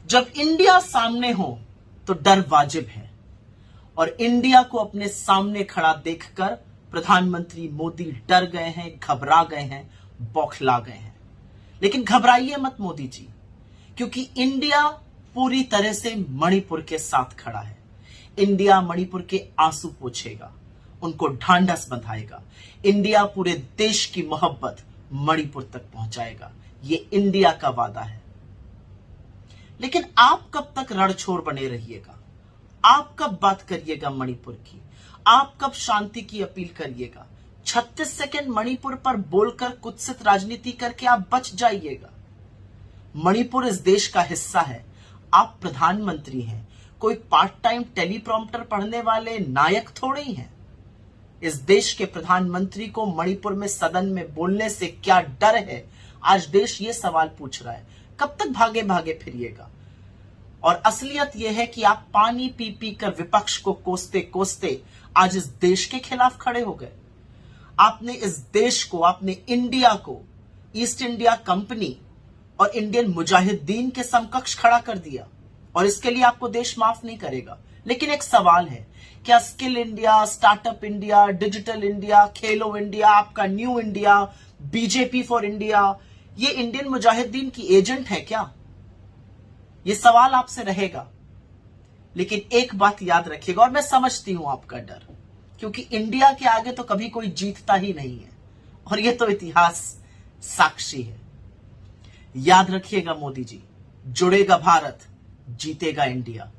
जब इंडिया सामने हो तो डर वाजिब है और इंडिया को अपने सामने खड़ा देखकर प्रधानमंत्री मोदी डर गए हैं, घबरा गए हैं, बौखला गए हैं। लेकिन घबराइए मत मोदी जी, क्योंकि इंडिया पूरी तरह से मणिपुर के साथ खड़ा है। इंडिया मणिपुर के आंसू पोंछेगा, उनको ढांढस बंधाएगा। इंडिया पूरे देश की मोहब्बत मणिपुर तक पहुंचाएगा। ये इंडिया का वादा है। लेकिन आप कब तक रणछोड़ बने रहिएगा? आप कब बात करिएगा मणिपुर की? आप कब शांति की अपील करिएगा? 36 सेकंड मणिपुर पर बोलकर कुत्सित राजनीति करके आप बच जाइएगा। मणिपुर इस देश का हिस्सा है। आप प्रधानमंत्री हैं, कोई पार्ट टाइम टेलीप्रॉम्प्टर पढ़ने वाले नायक थोड़े ही हैं। इस देश के प्रधानमंत्री को मणिपुर में सदन में बोलने से क्या डर है? आज देश ये सवाल पूछ रहा है। कब तक भागे भागे फिरिएगा? और असलियत यह है कि आप पानी पी पी कर विपक्ष को कोसते कोसते आज इस देश के खिलाफ खड़े हो गए। आपने इस देश को, आपने इंडिया को ईस्ट इंडिया कंपनी और इंडियन मुजाहिदीन के समकक्ष खड़ा कर दिया और इसके लिए आपको देश माफ नहीं करेगा। लेकिन एक सवाल है, क्या skill India, startup India, digital India, खेलो इंडिया, आपका new India, BJP for India, ये इंडियन मुजाहिदीन की एजेंट है क्या? ये सवाल आपसे रहेगा। लेकिन एक बात याद रखिएगा, और मैं समझती हूं आपका डर, क्योंकि इंडिया के आगे तो कभी कोई जीतता ही नहीं है और ये तो इतिहास साक्षी है। याद रखिएगा मोदी जी, जुड़ेगा भारत, जीतेगा इंडिया।